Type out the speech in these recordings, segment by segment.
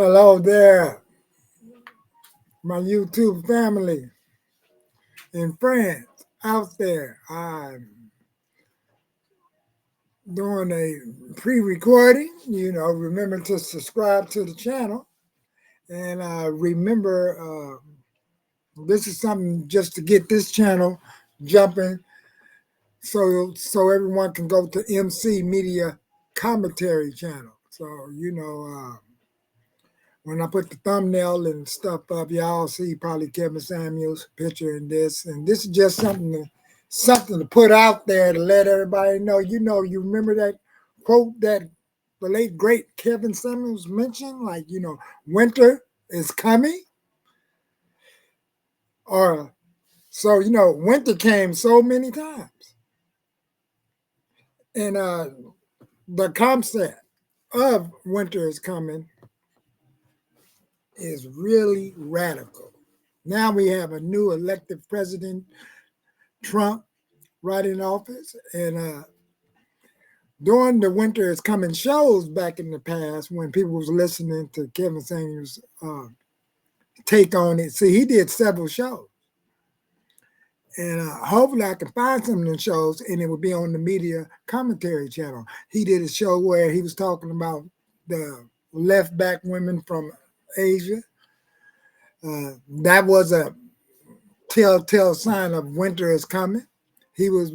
Hello there, my YouTube family and friends out there. I'm doing a pre-recording. Remember to subscribe to the channel, and remember this is something just to get this channel jumping, so everyone can go to MC Media Commentary channel. When I put the thumbnail and stuff up, y'all see probably Kevin Samuels' picture in this. And this is just something to put out there to let everybody know. You remember that quote that the late great Kevin Samuels mentioned, like, winter is coming. Or winter came so many times. And the concept of winter is coming is really radical. Now we have a new elected president, Trump, right in office. And during the winter is coming shows back in the past when people was listening to Kevin Samuels' take on it. See, he did several shows. And hopefully I can find some of the shows and it would be on the media commentary channel. He did a show where he was talking about the left back women from Asia. That was a telltale sign of winter is coming. He was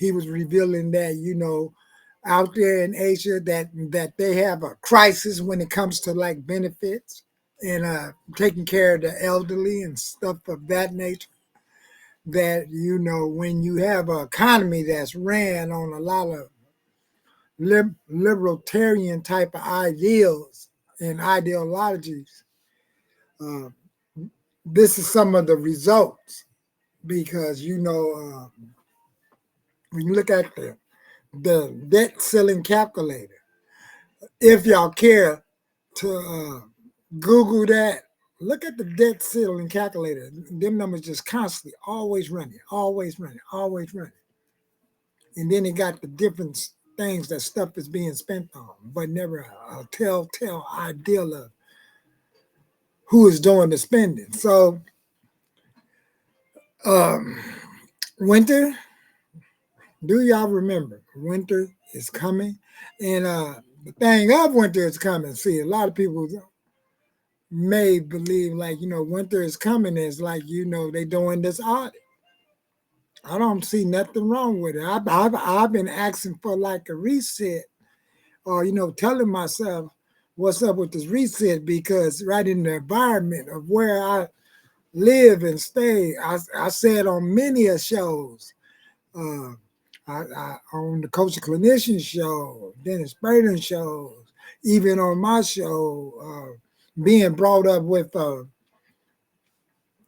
revealing that out there in Asia that they have a crisis when it comes to like benefits and taking care of the elderly and stuff of that nature. That when you have an economy that's ran on a lot of libertarian type of ideals and ideologies, uh, this is some of the results because when you look at the debt ceiling calculator, if y'all care to Google that, look at the debt ceiling calculator. Them numbers just constantly, always running, always running, always running. And then it got the different things that stuff is being spent on, but never a telltale ideal of who is doing the spending. So winter, do y'all remember? Winter is coming. And the thing of winter is coming. See, a lot of people may believe like, winter is coming is like, they doing this audit. I don't see nothing wrong with it. I've been asking for like a reset or, telling myself what's up with this reset because right in the environment of where I live and stay, I said on many of shows, I on the Coach Clinician show, Dennis Burden shows, even on my show, being brought up with a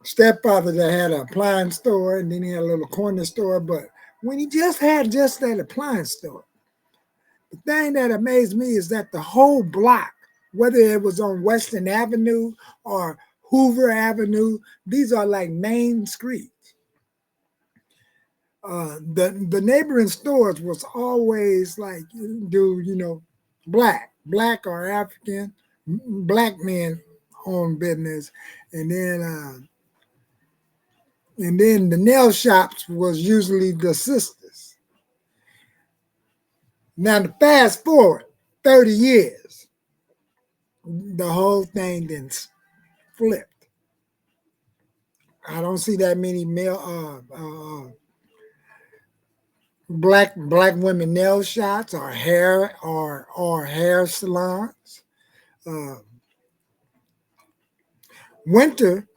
stepfather that had an appliance store and then he had a little corner store. But when he just had just that appliance store, the thing that amazed me is that the whole block, whether it was on Western Avenue or Hoover Avenue, these are like main streets. The neighboring stores was always like black or African, black men own business, and then the nail shops was usually the sisters. Now to fast forward 30 years, the whole thing then flipped. I don't see that many male black women nail shots or hair salons. Uh, Winter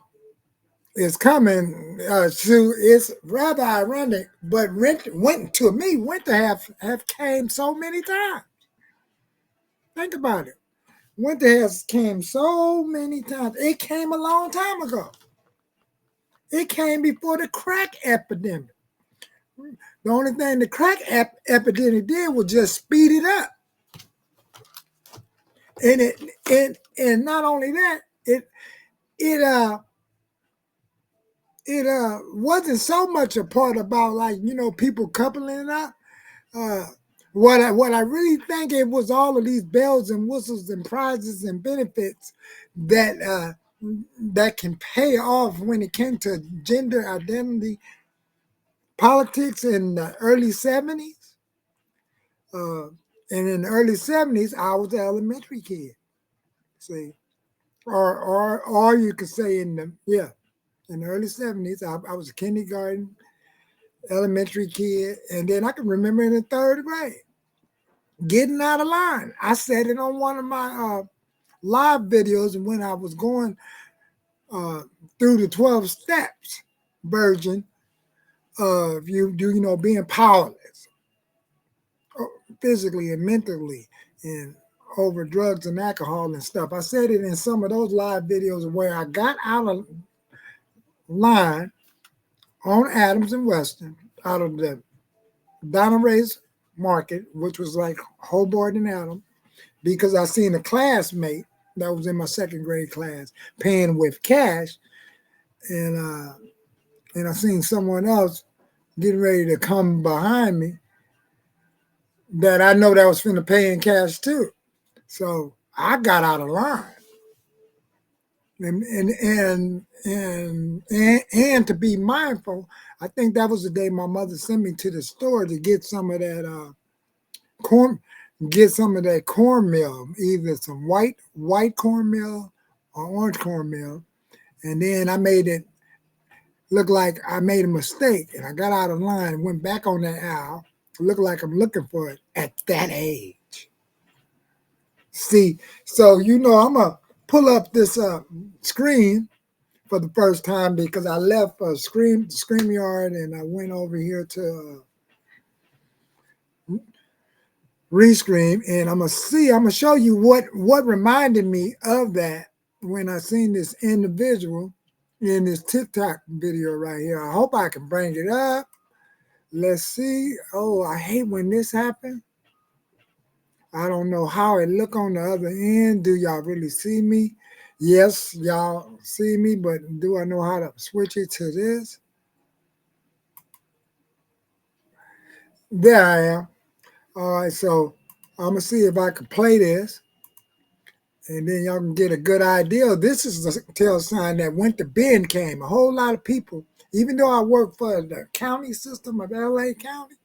is coming. It's rather ironic, but winter have came so many times. Think about it. Winter has came so many times. It came a long time ago. It came before the crack epidemic. The only thing the crack epidemic did was just speed it up. And not only that, it wasn't so much a part about like people coupling up. Uh, what I really think it was all of these bells and whistles and prizes and benefits that that can pay off when it came to gender identity politics in the early 70s. Uh, and in the early 70s, I was an elementary kid. See, or you could say in the early 70s, I was a kindergarten, elementary kid, and then I can remember in the third grade getting out of line. I said it on one of my live videos when I was going uh, through the 12 steps version of being powerless physically and mentally and over drugs and alcohol and stuff. I said it in some of those live videos where I got out of line on Adams and Western out of the Donna Ray's Market, which was like Hobart and Adams, because I seen a classmate that was in my second grade class paying with cash, and I seen someone else getting ready to come behind me that I know that was finna pay in cash too. So I got out of line. And to be mindful, I think that was the day my mother sent me to the store to get some of that corn, cornmeal, either some white cornmeal or orange cornmeal, and then I made it look like I made a mistake, and I got out of line and went back on that aisle. It looked like I'm looking for it at that age. See, so I'm gonna pull up this screen for the first time because I left StreamYard and I went over here to Rescream, and I'm gonna show you what reminded me of that when I seen this individual in this TikTok video right here. I hope I can bring it up. Let's see. Oh, I hate when this happens. I don't know how it look on the other end. Do y'all really see me? Yes, y'all see me, but do I know how to switch it to this? There I am. All right, so I'm gonna see if I can play this, and then y'all can get a good idea. This is the tell sign that when the bend came, a whole lot of people, even though I work for the county system of LA County,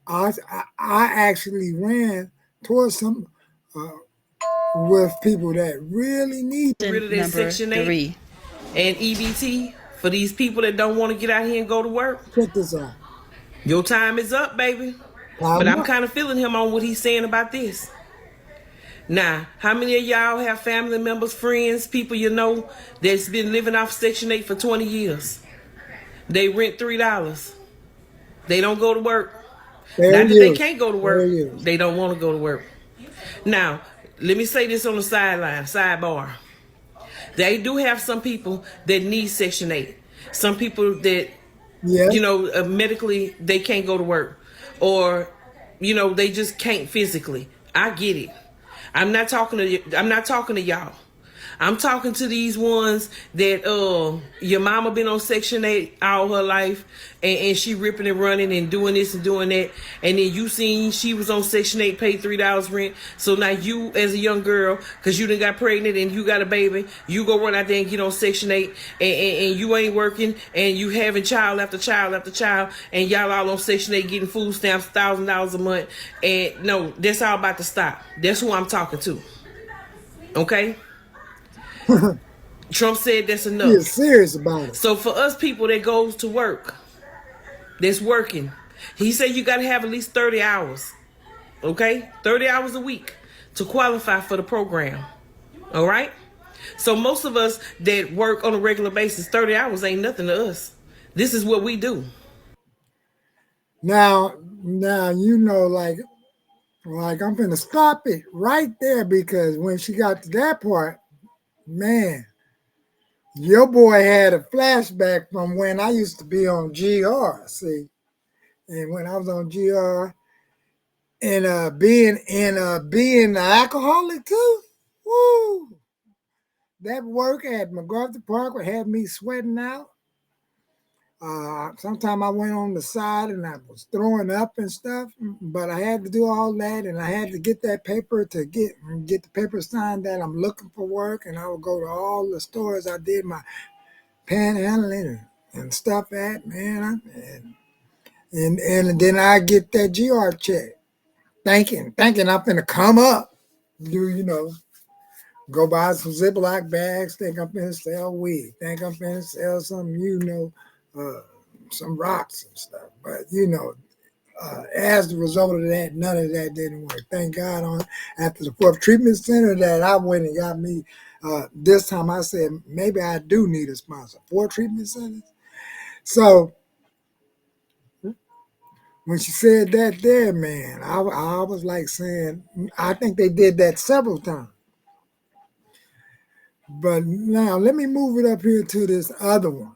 I actually ran towards some with people that really need rid of that Section 8 and EBT for these people that don't want to get out here and go to work. Check this out. Your time is up, baby. But I'm kind of feeling him on what he's saying about this. Now, how many of y'all have family members, friends, people you know that's been living off Section 8 for 20 years? They rent $3. They don't go to work. Not that they can't go to work. They don't want to go to work. Now, let me say this on the sidebar. They do have some people that need Section 8. Some people that, medically, they can't go to work. Or, they just can't physically. I get it. I'm not talking to y'all. I'm talking to these ones that your mama been on Section 8 all her life, and she ripping and running and doing this and doing that, and then you seen she was on Section 8, paid $3 rent, so now you as a young girl, because you done got pregnant and you got a baby, you go run out there and get on Section 8, and you ain't working, and you having child after child after child, and y'all all on Section 8 getting food stamps, $1,000 a month, and no, that's all about to stop. That's who I'm talking to. Okay? Trump said that's enough. He is serious about it. So for us people that goes to work, that's working, he said you got to have at least 30 hours. Okay? 30 hours a week to qualify for the program. All right? So most of us that work on a regular basis, 30 hours ain't nothing to us. This is what we do. Now, like I'm gonna stop it right there because when she got to that part, man, your boy had a flashback from when I used to be on GR, see, and when I was on GR and being an alcoholic too. Woo! That work at MacArthur Park had me sweating out. Sometimes I went on the side and I was throwing up and stuff, but I had to do all that, and I had to get that paper to get the paper signed that I'm looking for work, and I would go to all the stores I did my panhandling and stuff at, man, and then I get that GR check, thinking I'm gonna come up, go buy some Ziploc bags, think I'm finna sell weed, think I'm finna sell some, uh, some rocks and stuff. But as a result of that, none of that didn't work. Thank God on after the fourth treatment center that I went and got me. This time I said maybe I do need a sponsor. 4 treatment centers. So when she said that there, man, I was like saying, I think they did that several times. But now let me move it up here to this other one.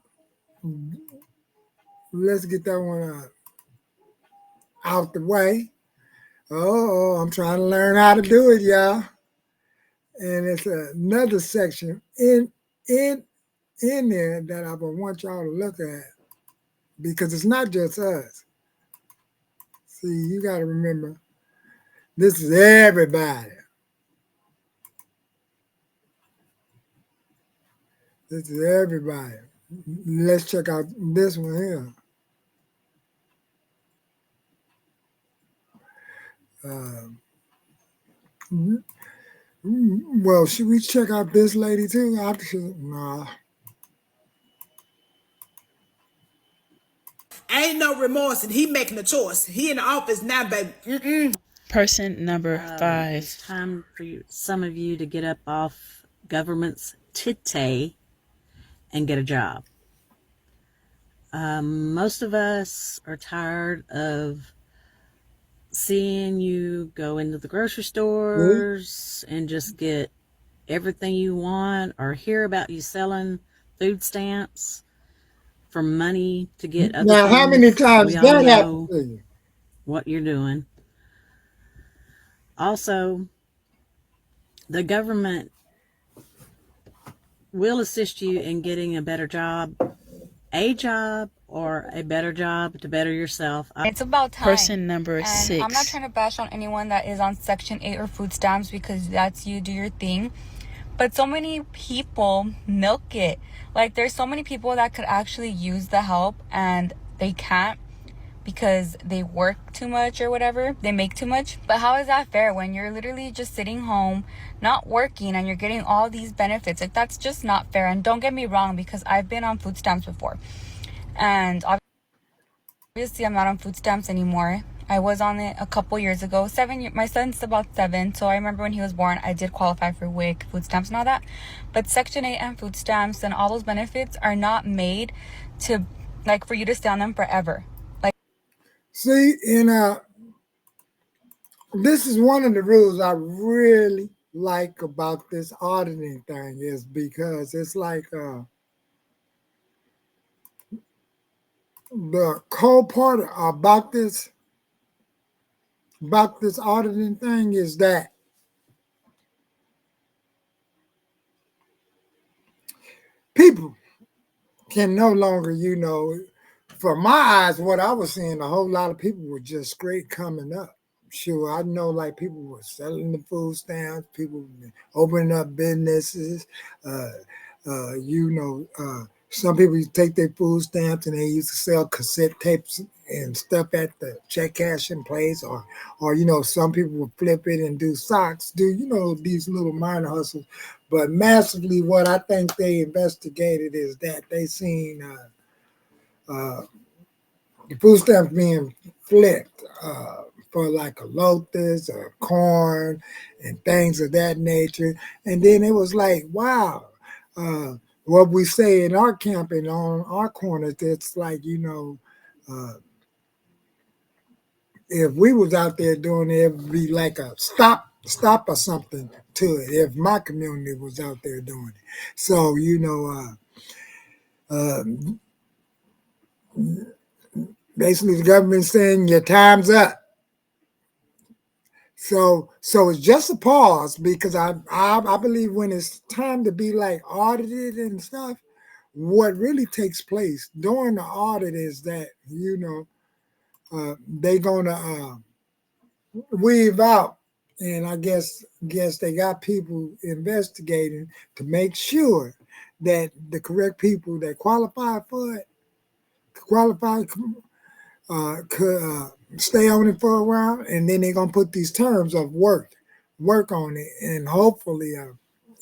Let's get that one out the way. Oh, I'm trying to learn how to do it, y'all. And it's another section in there that I would want y'all to look at because it's not just us. See, you got to remember, this is everybody. This is everybody. Let's check out this one here. Well, should we check out this lady too? Nah. Ain't no remorse, and he making a choice. He in the office now, baby. Person number 5. It's time for some of you to get up off government's titty and get a job. Most of us are tired of seeing you go into the grocery stores and just get everything you want, or hear about you selling food stamps for money to get other Now, things. how many times We all that happened know to you? what you're doing. Also, the government will assist you in getting a better job, or a better job to better yourself. It's about time. Person number and 6. I'm not trying to bash on anyone that is on Section 8 or food stamps, because that's you, do your thing. But so many people milk it. Like, there's so many people that could actually use the help and they can't because they work too much or whatever. They make too much. But how is that fair when you're literally just sitting home, not working, and you're getting all these benefits? Like, that's just not fair. And don't get me wrong, because I've been on food stamps before. And obviously, I'm not on food stamps anymore. I was on it a couple years ago. My son's about 7, so I remember when he was born, I did qualify for WIC, food stamps, and all that. But Section 8 and food stamps and all those benefits are not made to, like, for you to stay on them forever. See, this is one of the rules I really like about this auditing thing, is because it's like the cold part about this auditing thing is that people can no longer, from my eyes, what I was seeing, a whole lot of people were just straight coming up. Sure, I know, like, people were selling the food stamps, people opening up businesses. Some people take their food stamps and they used to sell cassette tapes and stuff at the check cashing place, or some people would flip it and do socks, these little minor hustles. But massively, what I think they investigated is that they seen the food stamps being flipped for like a lotus or corn and things of that nature. And then it was like, wow, what we say in our camping on our corners, it's like, if we was out there doing it, it would be like a stop or something to it if my community was out there doing it. So, basically the government saying your time's up. So it's just a pause, because I believe when it's time to be like audited and stuff, what really takes place during the audit is that, they're going to weave out, and I guess they got people investigating to make sure that the correct people that qualify for it, could stay on it for a while, and then they're gonna put these terms of work on it, and hopefully,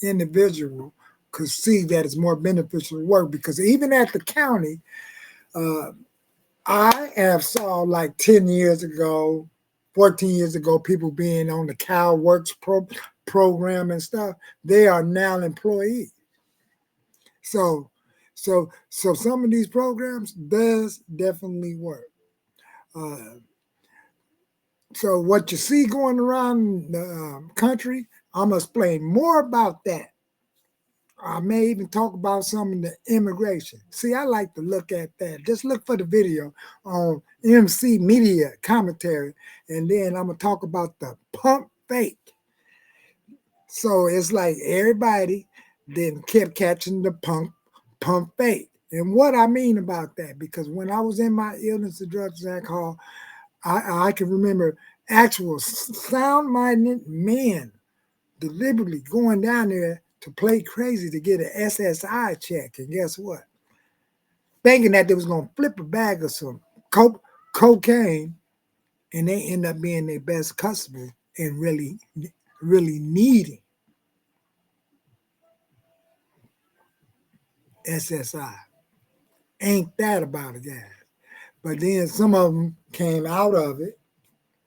individual could see that it's more beneficial to work, because even at the county, uh, I have saw like 10 years ago, 14 years ago, people being on the Cal Works program and stuff. They are now employees. So, so some of these programs does definitely work. Uh, so what you see going around the country, I'm gonna explain more about that. I may even talk about some of the immigration. See, I like to look at that. Just look for the video on MC Media Commentary, and then I'm gonna talk about the pump fake. So it's like everybody then kept catching the pump fake. And what I mean about that, because when I was in my illness and drugs and alcohol, I can remember actual sound-minded men deliberately going down there to play crazy to get an SSI check. And guess what? Thinking that they was going to flip a bag of some cocaine, and they end up being their best customer and really needing SSI. Ain't that about it, guys? But then some of them came out of it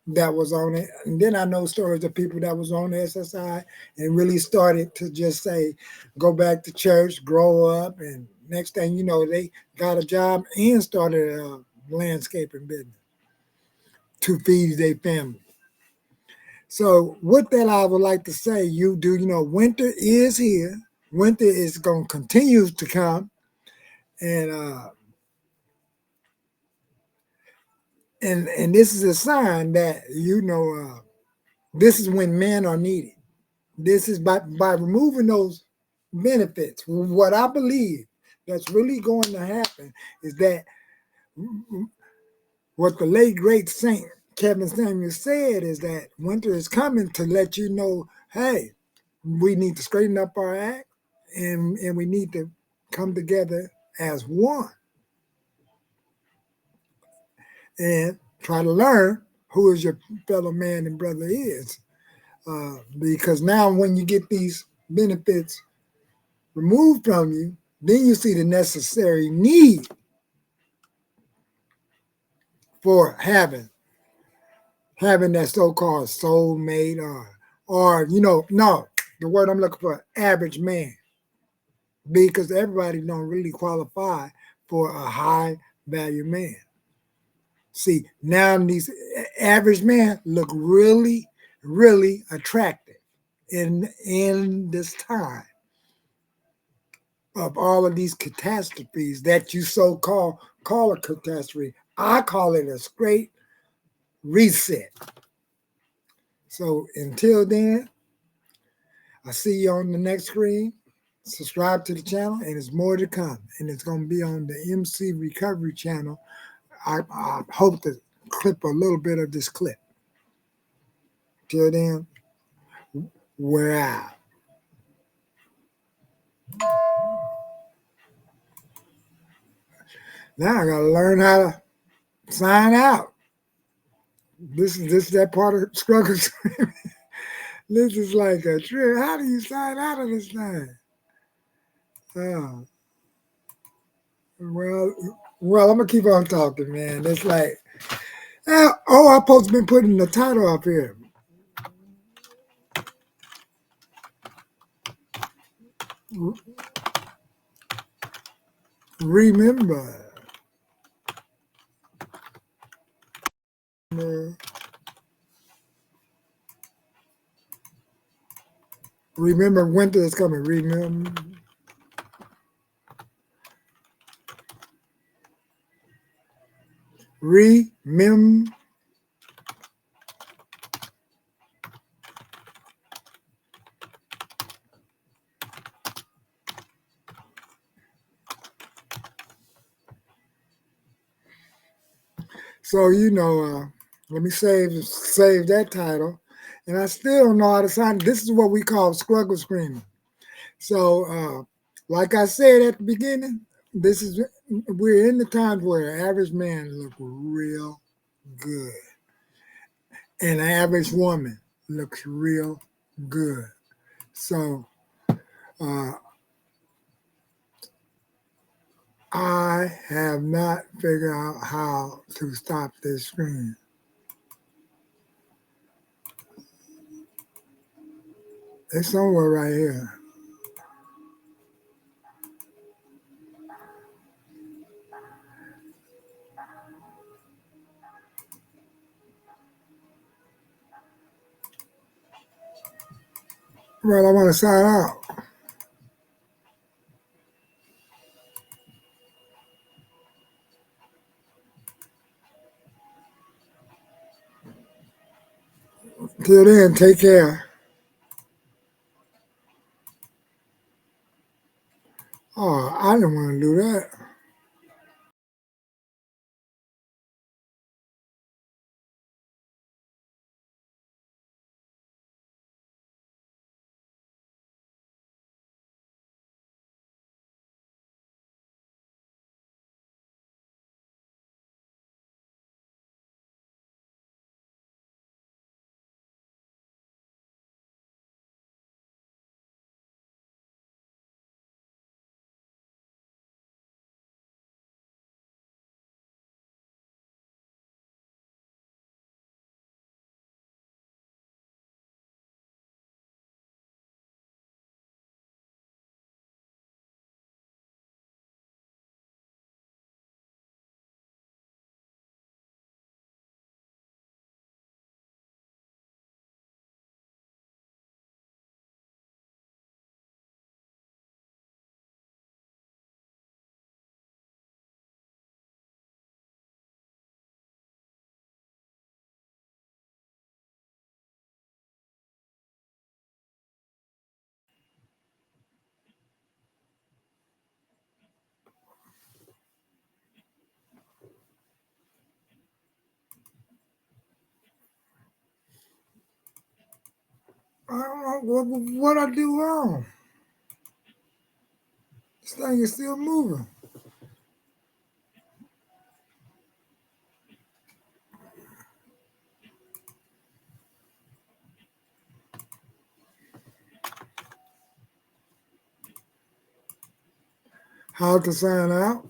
that was on it. And then I know stories of people that was on the SSI and really started to just say, go back to church, grow up. And next thing you know, they got a job and started a landscaping business to feed their family. So with that, I would like to say, winter is here. Winter is going to continue to come. And this is a sign that, this is when men are needed. This is by removing those benefits. What I believe that's really going to happen is that what the late great Saint Kevin Samuel said is that winter is coming to let you know, hey, we need to straighten up our act, and we need to come together as one and try to learn who is your fellow man and brother is. Because now when you get these benefits removed from you, then you see the necessary need for having that so-called soulmate, or no, the word I'm looking for, average man, because everybody don't really qualify for a high value man. See, now these average men look really, really attractive in this time of all of these catastrophes that you call a catastrophe. I call it a straight reset. So until then, I see you on the next screen. Subscribe to the channel, and there's more to come. And it's going to be on the MC Recovery channel. I hope to clip a little bit of this clip. Till then, we're out. Now I got to learn how to sign out. This is that part of struggle. This is like a trip. How do you sign out of this thing? Oh. Well, I'm gonna keep on talking, man. It's like, I'm supposed to be putting the title up here. Remember winter is coming. Remember. So let me save that title, and I still don't know how to sign. This is what we call struggle screaming. So, like I said at the beginning, we're in the times where an average man look real good, and an average woman looks real good. So, uh, I have not figured out how to stop this screen. It's somewhere right here. Well, I want to sign out. Till then, take care. Oh, I didn't want to do that. I don't know what I do wrong. This thing is still moving. How to sign out?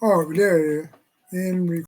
Oh, there it is. In